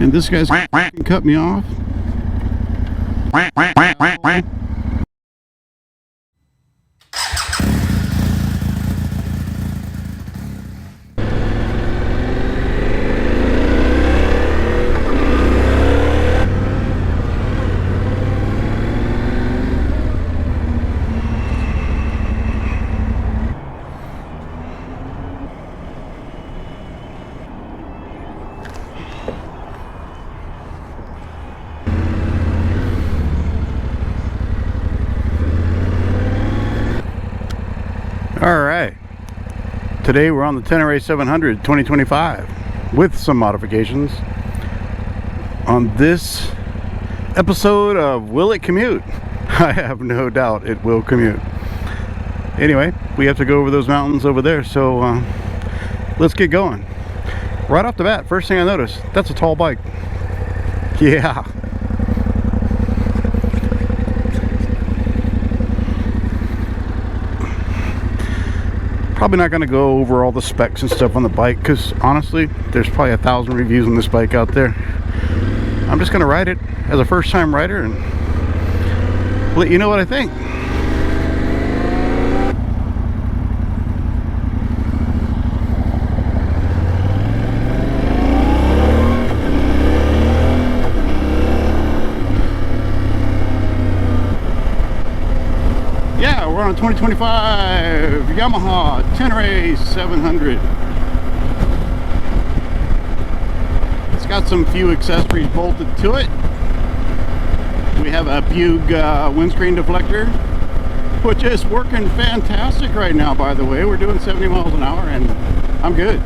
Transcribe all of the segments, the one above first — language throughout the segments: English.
And this guy's cut me off. Alright, today we're on the Tenere 700 2025 with some modifications on this episode of Will It Commute? I have no doubt it will commute. Anyway, we have to go over those mountains over there, so let's get going. Right off the bat, first thing I noticed, that's a tall bike. Yeah. Probably not going to go over all the specs and stuff on the bike because honestly there's probably 1,000 reviews on this bike out there. I'm just going to ride it as a first time rider and let you know what I think. Yeah, we're on a 2025 Yamaha Tenere 700. It's got some few accessories bolted to it. We have a Buick windscreen deflector, which is working fantastic right now, by the way. We're doing 70 miles an hour and I'm good.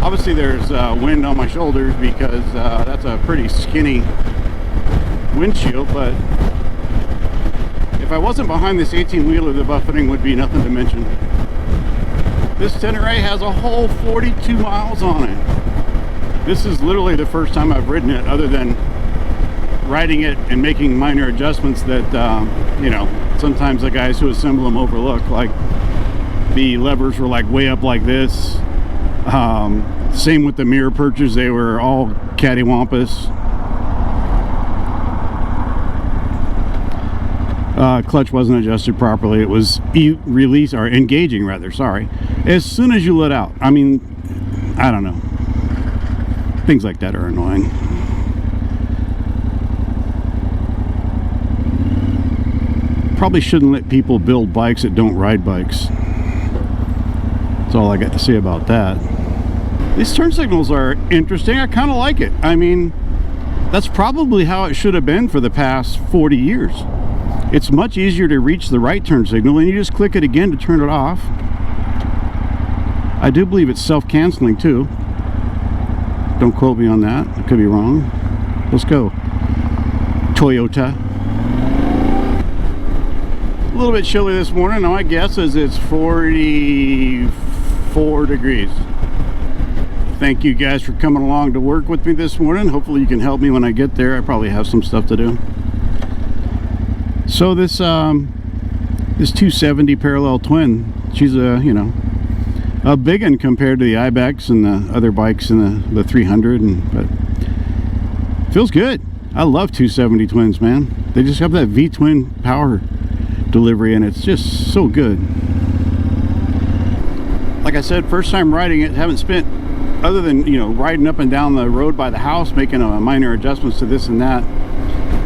Obviously there's wind on my shoulders because that's a pretty skinny windshield, but if I wasn't behind this 18-wheeler, the buffeting would be nothing to mention. This Tenere has a whole 42 miles on it. This is literally the first time I've ridden it, other than riding it and making minor adjustments that, you know, sometimes the guys who assemble them overlook. Like the levers were like way up like this. Same with the mirror perches, they were all cattywampus. Clutch wasn't adjusted properly. It was release or engaging rather, sorry, as soon as you let out. I mean, I don't know, things like that are annoying. Probably shouldn't let people build bikes that don't ride bikes. That's all I got to say about that. These turn signals are interesting. I kind of like it. I mean, that's probably how it should have been for the past 40 years. It's much easier to reach the right turn signal and you just click it again to turn it off. I do believe it's self-canceling too. Don't quote me on that, I could be wrong. Let's go. Toyota. A little bit chilly this morning. Now my guess is it's 44 degrees. Thank you guys for coming along to work with me this morning. Hopefully you can help me when I get there. I probably have some stuff to do. So this 270 parallel twin, she's a, you know, a big one compared to the Ibex and the other bikes in the 300, but feels good. I love 270 twins, man. They just have that V-twin power delivery and it's just so good. Like I said, first time riding it, haven't spent, other than, you know, riding up and down the road by the house, making minor adjustments to this and that.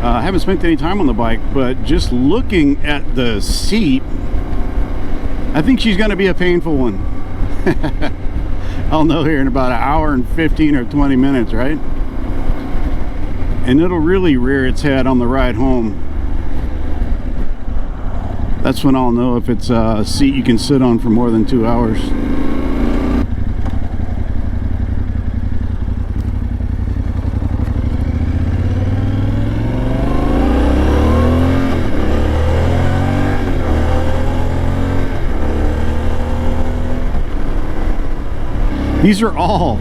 I haven't spent any time on the bike, but just looking at the seat, I think she's going to be a painful one. I'll know here in about an hour and 15 or 20 minutes, right? And it'll really rear its head on the ride home. That's when I'll know if it's a seat you can sit on for more than 2 hours. These are all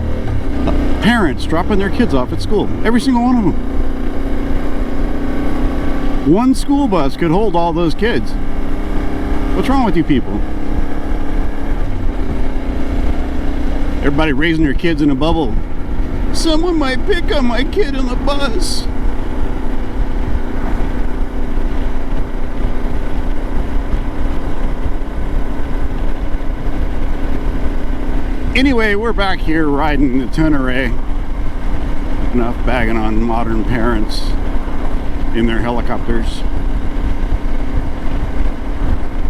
parents dropping their kids off at school. Every single one of them. One school bus could hold all those kids. What's wrong with you people? Everybody raising their kids in a bubble, Someone might pick on my kid on the bus. Anyway, we're back here riding the Tenere. Enough bagging on modern parents in their helicopters.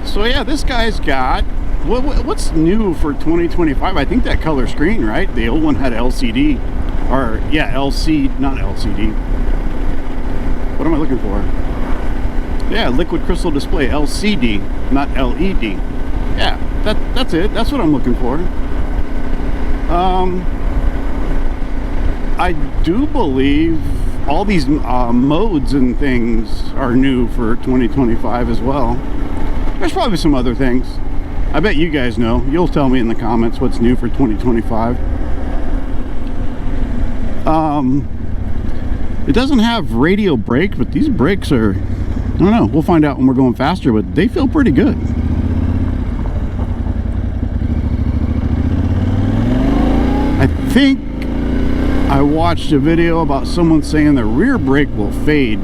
So yeah, this guy's got what's new for 2025? I think that color screen, right? The old one had LCD, or yeah, not LCD. What am I looking for? Yeah, liquid crystal display, LCD, not LED. Yeah, that's it. That's what I'm looking for. I do believe all these modes and things are new for 2025 as well. There's probably some other things. I bet you guys know. You'll tell me in the comments what's new for 2025. It doesn't have radio brake, but these brakes are, I don't know, we'll find out when we're going faster, but they feel pretty good. I think I watched a video about someone saying the rear brake will fade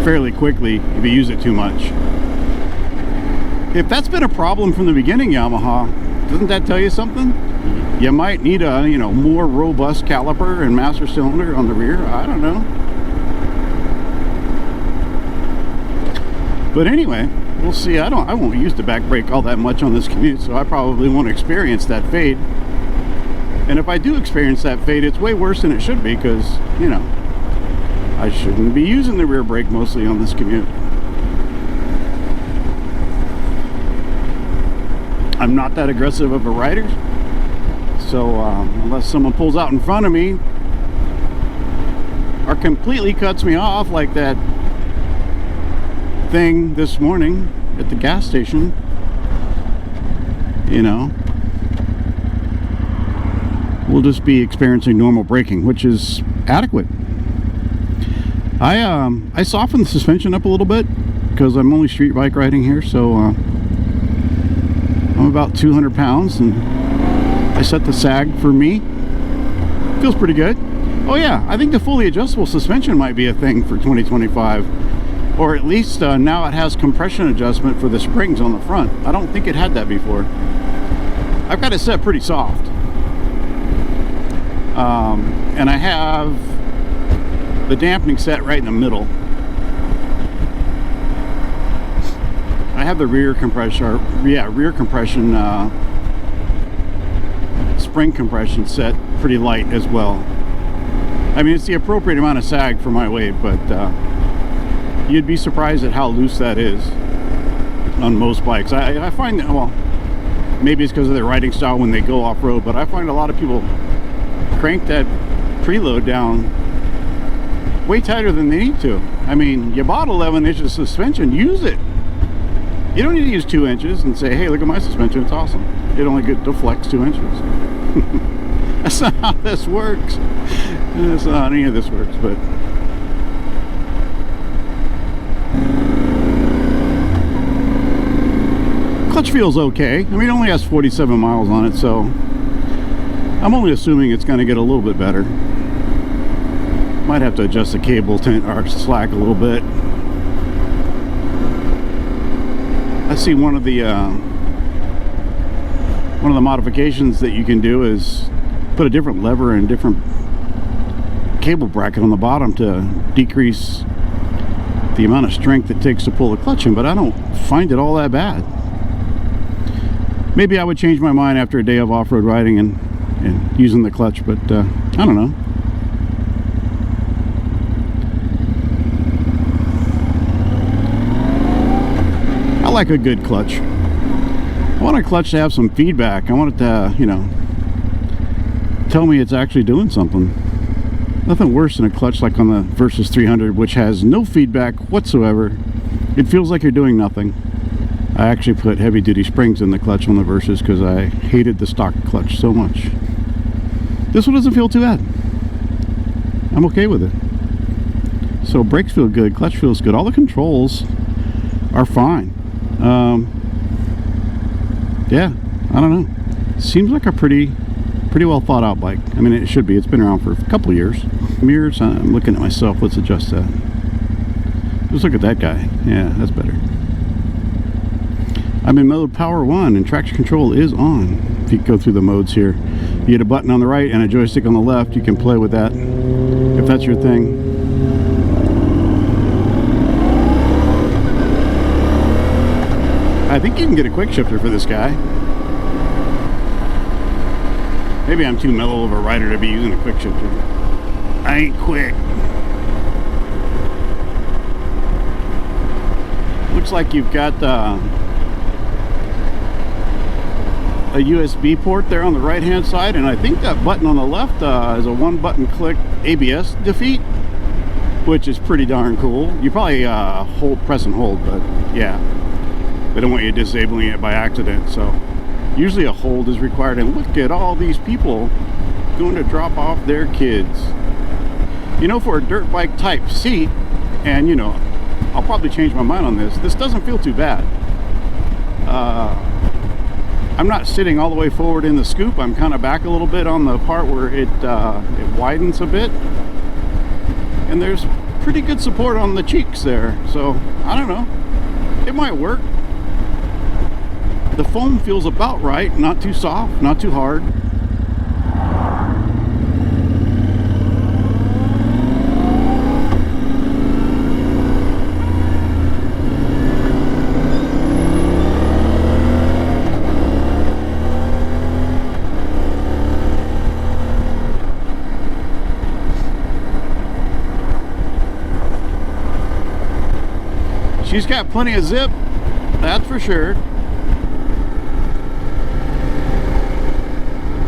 fairly quickly if you use it too much. If that's been a problem from the beginning, Yamaha, doesn't that tell you something? You might need a, more robust caliper and master cylinder on the rear. I don't know. But anyway, we'll see. I won't use the back brake all that much on this commute, so I probably won't experience that fade. And if I do experience that fade, it's way worse than it should be, because, I shouldn't be using the rear brake mostly on this commute. I'm not that aggressive of a rider, so unless someone pulls out in front of me or completely cuts me off like that thing this morning at the gas station, we'll just be experiencing normal braking, which is adequate. I softened the suspension up a little bit because I'm only street bike riding here, so I'm about 200 pounds, and I set the sag for me. Feels pretty good. Oh yeah, I think the fully adjustable suspension might be a thing for 2025, or at least now it has compression adjustment for the springs on the front. I don't think it had that before. I've got it set pretty soft. And I have the dampening set right in the middle. I have the rear compression, spring compression set pretty light as well. I mean, it's the appropriate amount of sag for my weight, but you'd be surprised at how loose that is on most bikes. I find that, well, maybe it's because of their riding style when they go off-road, but I find a lot of people crank that preload down way tighter than they need to. I mean, you bought 11 inches of suspension, use it. You don't need to use 2 inches and say, hey, look at my suspension, it's awesome. It only deflects 2 inches. That's not how this works. That's not how any of this works, but clutch feels okay. I mean, it only has 47 miles on it, so I'm only assuming it's going to get a little bit better. Might have to adjust the cable or slack a little bit. I see one of the modifications that you can do is put a different lever and different cable bracket on the bottom to decrease the amount of strength it takes to pull the clutch in, but I don't find it all that bad. Maybe I would change my mind after a day of off-road riding and using the clutch, but I don't know. I like a good clutch. I want a clutch to have some feedback. I want it to, tell me it's actually doing something. Nothing worse than a clutch like on the Versus 300, which has no feedback whatsoever. It feels like you're doing nothing. I actually put heavy-duty springs in the clutch on the Versus because I hated the stock clutch so much. This one doesn't feel too bad. I'm okay with it. So brakes feel good, clutch feels good. All the controls are fine. Yeah, I don't know. Seems like a pretty Pretty well thought out bike. I mean, it should be. It's been around for a couple of years. Mirrors, I'm looking at myself. Let's adjust that. Just look at that guy. Yeah, that's better. I'm in mode Power 1 and traction control is on. If you go through the modes here, you get a button on the right and a joystick on the left. You can play with that if that's your thing. I think you can get a quick shifter for this guy. Maybe I'm too mellow of a rider to be using a quick shifter. I ain't quick. Looks like you've got a USB port there on the right hand side, and I think that button on the left is a one button click ABS defeat, which is pretty darn cool. You probably press and hold, but yeah, they don't want you disabling it by accident, so usually a hold is required. And look at all these people going to drop off their kids. You know, for a dirt bike type seat, and you know, I'll probably change my mind on this, this doesn't feel too bad. I'm not sitting all the way forward in the scoop. I'm kind of back a little bit on the part where it widens a bit, and there's pretty good support on the cheeks there, so I don't know, it might work. The foam feels about right, not too soft, not too hard. She's got plenty of zip, that's for sure.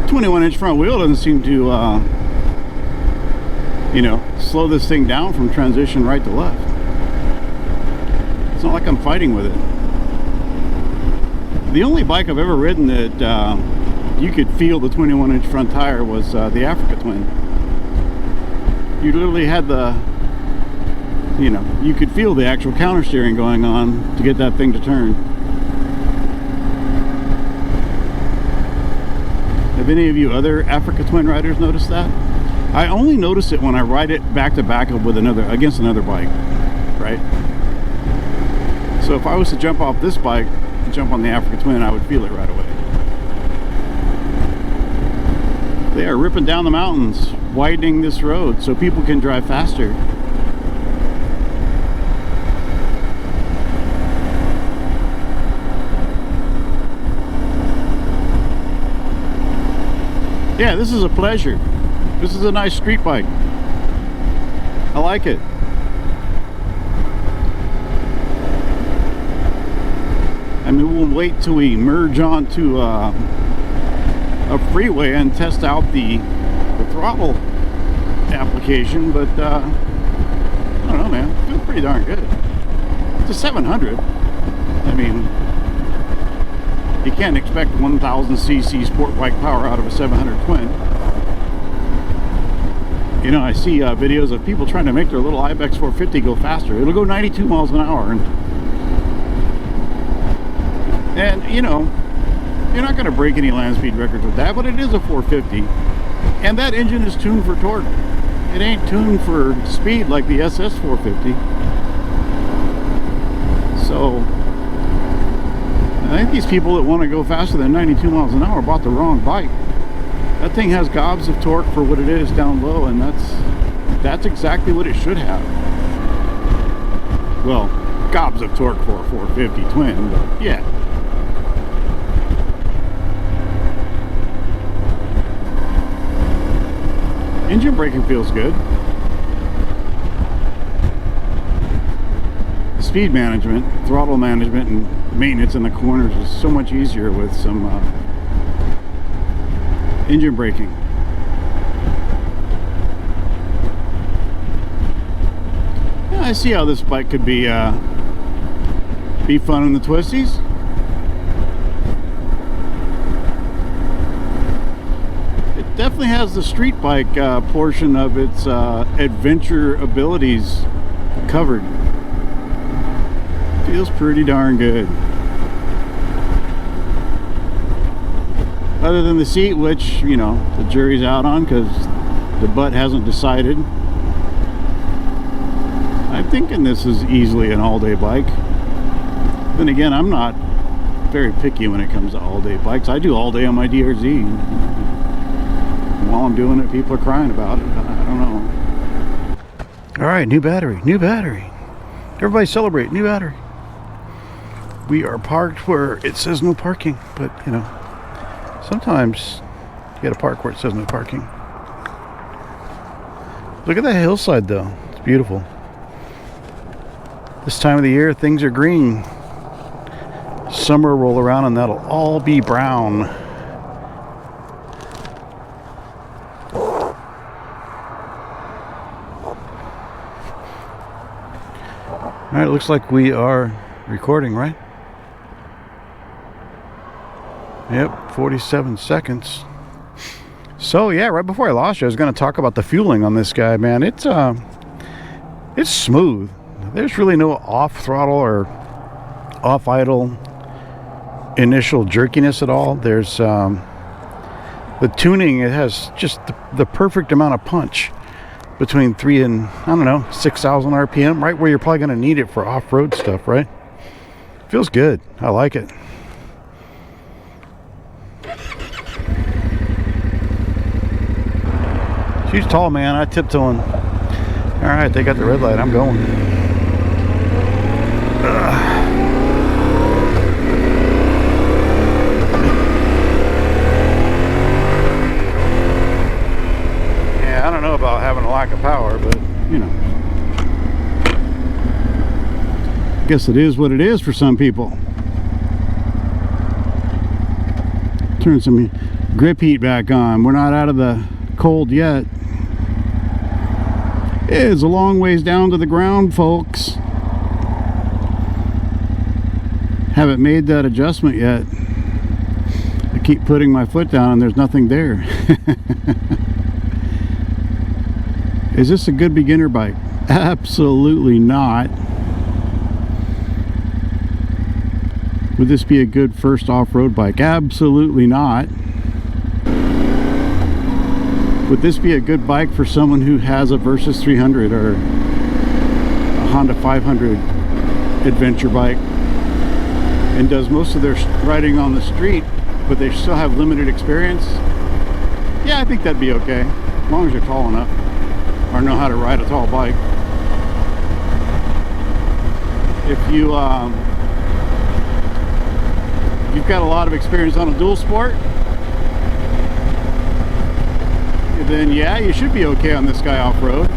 21-inch front wheel doesn't seem to, you know, slow this thing down from transition right to left. It's not like I'm fighting with it. The only bike I've ever ridden that you could feel the 21-inch front tire was the Africa Twin. You literally had the, you know, you could feel the actual counter steering going on to get that thing to turn. Have any of you other Africa Twin riders noticed that? I only notice it when I ride it back to back with against another bike, right? So if I was to jump off this bike and jump on the Africa Twin, I would feel it right away. They are ripping down the mountains, widening this road so people can drive faster. Yeah, this is a pleasure. This is a nice street bike. I like it. I mean, we'll wait till we merge onto a freeway and test out the throttle application, but I don't know, man. It feels pretty darn good. It's a 700. I mean, you can't expect 1000cc sport bike power out of a 700 twin. You know, I see videos of people trying to make their little Ibex 450 go faster. It'll go 92 miles an hour. And you know, you're not going to break any land speed records with that, but it is a 450. And that engine is tuned for torque. It ain't tuned for speed like the SS 450. So I think these people that want to go faster than 92 miles an hour bought the wrong bike. That thing has gobs of torque for what it is down low, and that's exactly what it should have. Well, gobs of torque for a 450 twin, but yeah. Engine braking feels good. Speed management, throttle management, and maintenance in the corners is so much easier with some engine braking. Yeah, I see how this bike could be fun in the twisties. It definitely has the street bike portion of its adventure abilities covered. Feels pretty darn good. other than the seat, which, you know, the jury's out on because the butt hasn't decided. I'm thinking this is easily an all-day bike. Then again, I'm not very picky when it comes to all-day bikes. I do all day on my DRZ. While I'm doing it, people are crying about it. I don't know. All right, new battery, new battery. Everybody celebrate, new battery. We are parked where it says no parking, but you know, sometimes you gotta park where it says no parking. Look at that hillside though, it's beautiful. This time of the year, things are green. Summer will roll around and that'll all be brown. All right, looks like we are recording, right? Yep, 47 seconds. So yeah, right before I lost you, I was going to talk about the fueling on this guy, man. It's smooth. There's really no off throttle or off idle initial jerkiness at all. There's the tuning. It has just the perfect amount of punch between 3 and, I don't know, 6,000 RPM, right where you're probably going to need it for off-road stuff, right? Feels good. I like it. She's tall, man. I tiptoeing. All right, they got the red light. I'm going. Yeah, I don't know about having a lack of power, but you know, I guess it is what it is for some people. Turn some grip heat back on. We're not out of the cold yet. It's a long ways down to the ground, folks. Haven't made that adjustment yet. I keep putting my foot down and there's nothing there. Is this a good beginner bike? Absolutely not. Would this be a good first off-road bike? Absolutely not. Would this be a good bike for someone who has a Versys 300 or a Honda 500 adventure bike and does most of their riding on the street, but they still have limited experience? Yeah, I think that'd be okay, as long as you're tall enough or know how to ride a tall bike. If you you've got a lot of experience on a dual sport, then yeah, you should be okay on this guy off-road.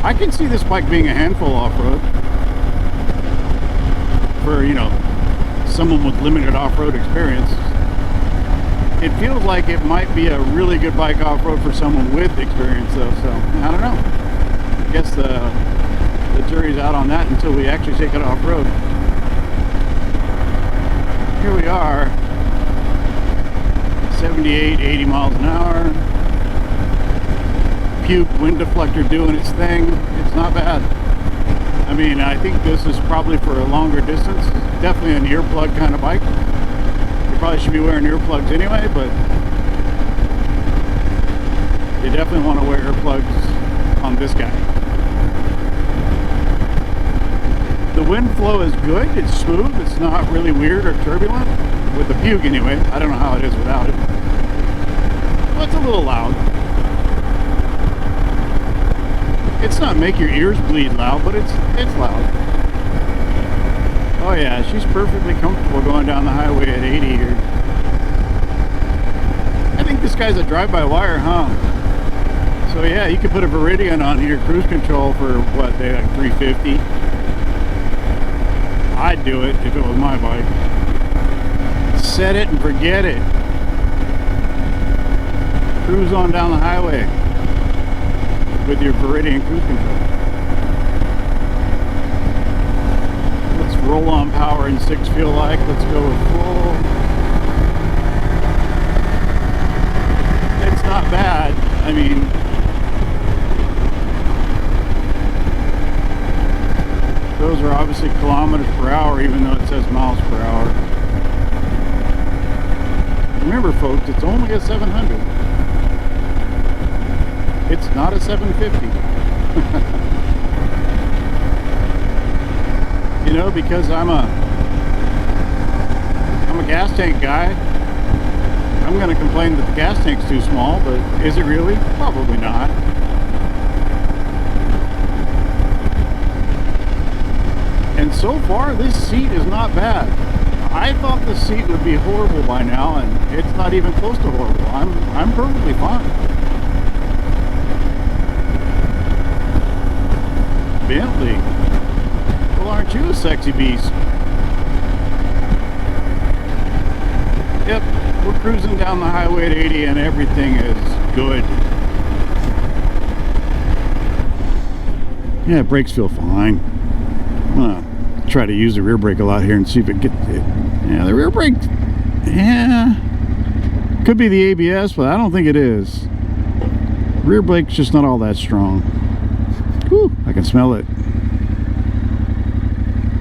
I can see this bike being a handful off-road for, you know, someone with limited off-road experience. It feels like it might be a really good bike off-road for someone with experience though, so I don't know. I guess the jury's out on that until we actually take it off-road. Here we are, 78, 80 miles an hour. Puke wind deflector doing its thing. It's not bad. I mean, I think this is probably for a longer distance. Definitely an earplug kind of bike. You probably should be wearing earplugs anyway, but you definitely want to wear earplugs on this guy. The wind flow is good. It's smooth. It's not really weird or turbulent. With the Puke anyway. I don't know how it is without it. Well, it's a little loud. It's not make your ears bleed loud, but it's loud. Oh yeah, she's perfectly comfortable going down the highway at 80 here. I think this guy's a drive-by-wire, huh? So yeah, you could put a Viridian on here, cruise control for what, they like 350. I'd do it if it was my bike. Set it and forget it. Cruise on down the highway with your Viridian cruise control. Let's roll on power and 6 feel like. Let's go with full. It's not bad. I mean, those are obviously kilometers per hour, even though it says miles per hour. Remember folks, it's only a 700. It's not a 750. You know, because I'm a gas tank guy, I'm going to complain that the gas tank's too small, but is it really? Probably not. And so far, this seat is not bad. I thought the seat would be horrible by now, and it's not even close to horrible. I'm perfectly fine. Bentley. Well, aren't you a sexy beast? Yep, we're cruising down the highway at 80 and everything is good. Yeah, brakes feel fine. I'm gonna try to use the rear brake a lot here and see if it gets it. Yeah, the rear brake, yeah, could be the ABS, but I don't think it is. Rear brake's just not all that strong. Whew, I can smell it.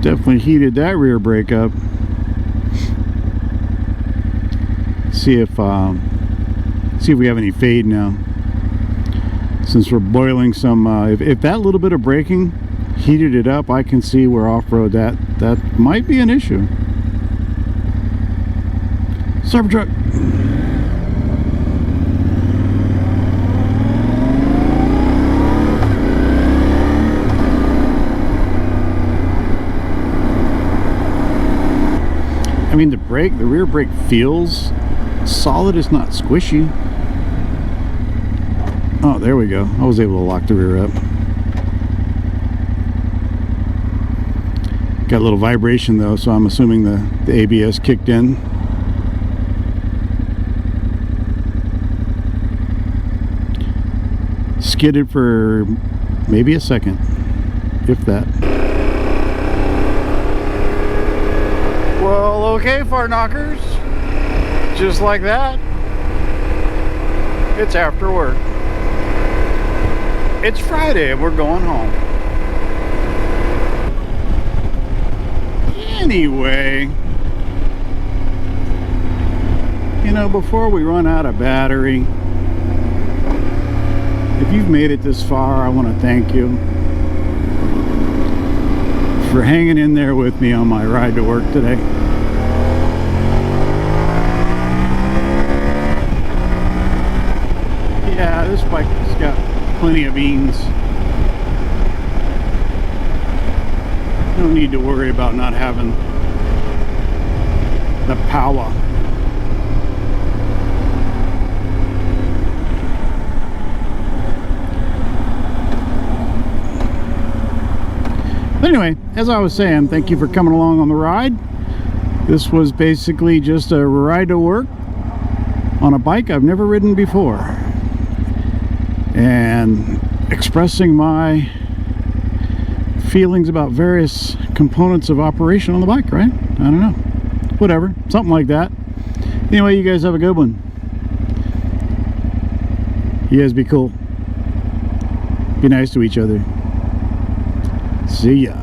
Definitely heated that rear brake up. See if we have any fade now. Since we're boiling some, if that little bit of braking heated it up, I can see where off-road that might be an issue. Cybertruck. I mean, the rear brake feels solid. It's not squishy. Oh, there we go. I was able to lock the rear up. Got a little vibration though, so I'm assuming the ABS kicked in. Skidded for maybe a second, if that. Well, okay, fart knockers. Just like that, it's after work. It's Friday and we're going home. Anyway, you know, before we run out of battery, if you've made it this far, I want to thank you for hanging in there with me on my ride to work today. Yeah, this bike has got plenty of beans. No need to worry about not having the power. But anyway, as I was saying, thank you for coming along on the ride. This was basically just a ride to work on a bike I've never ridden before, and expressing my feelings about various components of operation on the bike, right? I don't know. Whatever. Something like that. Anyway, you guys have a good one. You guys be cool. Be nice to each other. See ya.